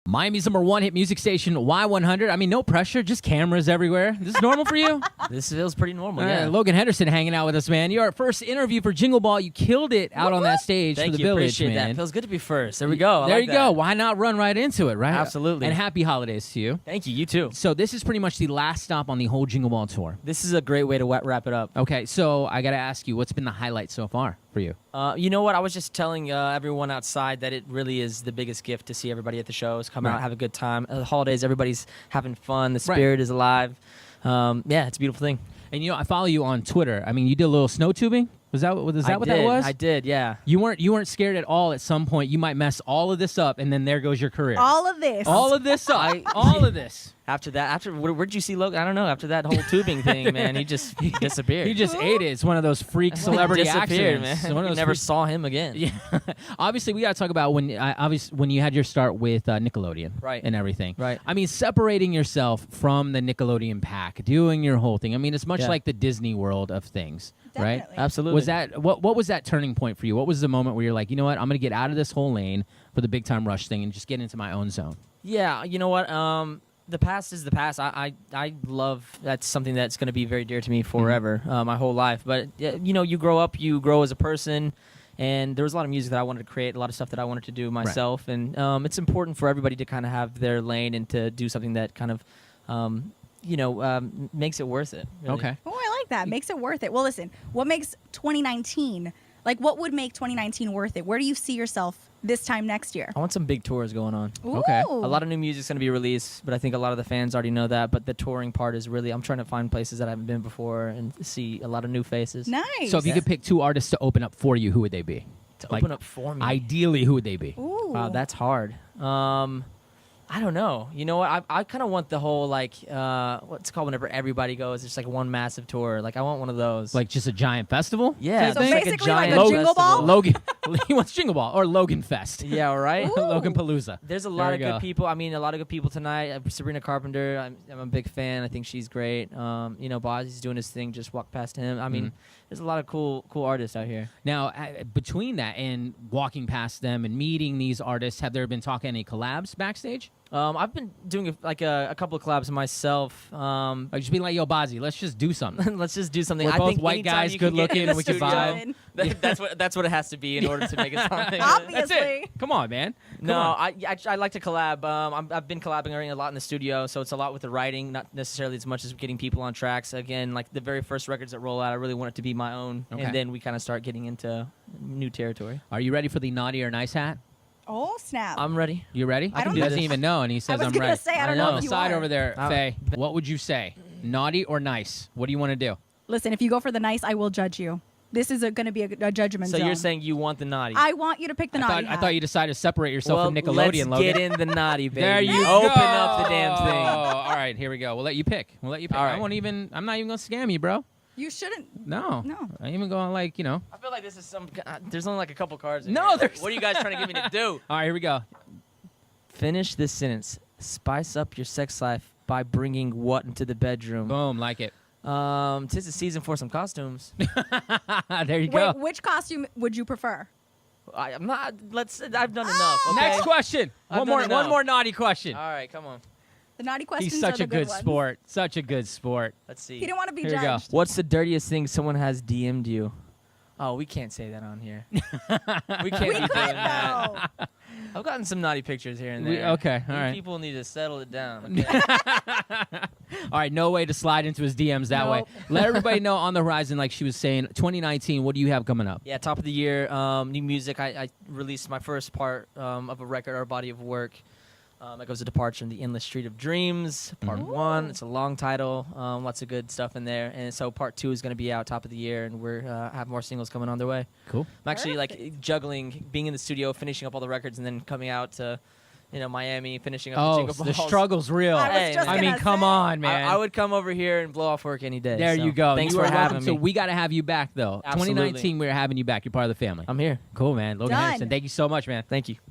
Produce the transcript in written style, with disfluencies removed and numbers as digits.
Miami's #1 hit music station, Y100. I mean, no pressure, just cameras everywhere. This is normal for you? This feels pretty normal, yeah. Logan Henderson hanging out with us, man. Your first interview for Jingle Ball. You killed it out on that stage for the Village, appreciate man. that. Feels good to be first. There we go. There you go. Why not run right into it, right? Absolutely. And happy holidays to you. Thank you. You too. So this is pretty much the last stop on the whole Jingle Ball tour. This is a great way to wrap it up. Okay, so I got to ask you, what's been the highlight so far for you? You know what? I was just telling everyone outside that it really is the biggest gift to see everybody at the shows. Come out, have a good time. The holidays, everybody's having fun. The spirit is alive. Yeah, it's a beautiful thing. And you know, I follow you on Twitter. I mean, you did a little snow tubing. Was that what that was? I did, yeah. You weren't scared at all. At some point, you might mess all of this up, and then there goes your career. All of this up. All of this. After where'd you see Logan? I don't know. After that whole tubing thing, man, he disappeared. He just ate it. It's one of those freak celebrity accidents. Man. You never saw him again. Yeah. Obviously, we got to talk about when you had your start with Nickelodeon, right, and everything. Right. I mean, separating yourself from the Nickelodeon pack, doing your whole thing. I mean, it's much like the Disney world of things. Definitely. Right? Absolutely. Was that what was that turning point for you? What was the moment where you're like, you know what, I'm gonna get out of this whole lane for the big time rush thing and just get into my own zone? Yeah, you know what? The past is the past. I love, that's something that's gonna be very dear to me forever, my whole life. But you know, you grow up, you grow as a person. And there was a lot of music that I wanted to create, a lot of stuff that I wanted to do myself. Right. And it's important for everybody to kind of have their lane and to do something that kind of makes it worth it. Really. Okay. Oh, I like that. Makes it worth it. Well, listen, what makes 2019, like what would make 2019 worth it? Where do you see yourself this time next year? I want some big tours going on. Ooh. Okay. A lot of new music's going to be released, but I think a lot of the fans already know that. But the touring part is really, I'm trying to find places that I haven't been before and see a lot of new faces. Nice. So if you could pick 2 artists to open up for you, who would they be? To open up for me? Ideally, who would they be? Ooh. Wow, that's hard. I don't know. You know what? I kind of want the whole, like, what's it called whenever everybody goes? It's like one massive tour. Like, I want one of those. Like just a giant festival? Yeah. So just basically like a giant Jingle Ball? Logan. He wants Jingle Ball or Logan Fest. Yeah, right? Logan Palooza. There's a lot of good people. I mean, a lot of good people tonight. Sabrina Carpenter, I'm a big fan. I think she's great. You know, Bozzy's doing his thing. Just walk past him. I mean, there's a lot of cool artists out here. Now, between that and walking past them and meeting these artists, have there been any collabs backstage? I've been doing a couple of collabs myself. Like just being like, yo, Bozzy, let's just do something. Let's just do something. We're I both think white guys, good looking, and we can vibe. That's what it has to be in order to make it something. Obviously. That's it. Come on, man. I like to collab. I've been collabing a lot in the studio, so it's a lot with the writing, not necessarily as much as getting people on tracks. Again, like the very first records that roll out, I really want it to be my own, and then we kind of start getting into new territory. Are you ready for the naughty or nice hat? Oh, snap. I'm ready. You ready? I don't He know. doesn't even know, and he says, I'm ready. I was going to say, I don't know On if the you side are. over there, Faye, what would you say? Naughty or nice? What do you want to do? Listen, if you go for the nice, I will judge you. This is going to be a judgment zone. So you're saying you want the naughty? I want you to pick the naughty hat. I thought you decided to separate yourself from Nickelodeon, let's Logan. get in the naughty, baby. There you Open go. up the damn thing. All right, here we go. We'll let you pick. All right. I'm not even going to scam you, bro. You shouldn't. No. I ain't even going I feel like this is there's only like a couple cards in No, here. there's... What are you guys trying to get me to do? All right, here we go. Finish this sentence. Spice up your sex life by bringing what into the bedroom? Boom, like it. 'Tis the season for some costumes. There you go. Wait, which costume would you prefer? I'm not. I've done enough. Okay? Next question. I've One done more naughty question. All right, come on. The naughty questions He's are such the a good ones. sport. Such a good sport. Let's see. He didn't want to be Here you go. judged. What's the dirtiest thing someone has DM'd you? Oh, we can't say that on here. We can't We be could, doing that. though. I've gotten some naughty pictures here and there. Okay, all You right. People need to settle it down. Okay? All right, no way to slide into his DMs that way. Nope. Let everybody know on the horizon, like she was saying, 2019, what do you have coming up? Yeah, top of the year, new music. I released my first part of a record or body of work. That goes to Departure in the Endless Street of Dreams, Part 1. It's a long title, lots of good stuff in there. And so Part 2 is going to be out top of the year, and we're have more singles coming on their way. Cool. I'm actually like juggling, being in the studio, finishing up all the records, and then coming out to Miami, finishing up the Jingle the Balls. struggle's real. I was just I mean, gonna come say. on, man. I would come over here and blow off work any day. There so you go. Thanks You for are having welcome. me. So we got to have you back, though. Absolutely. 2019, we're having you back. You're part of the family. I'm here. Cool, man. Logan Done. Henderson, thank you so much, man. Thank you.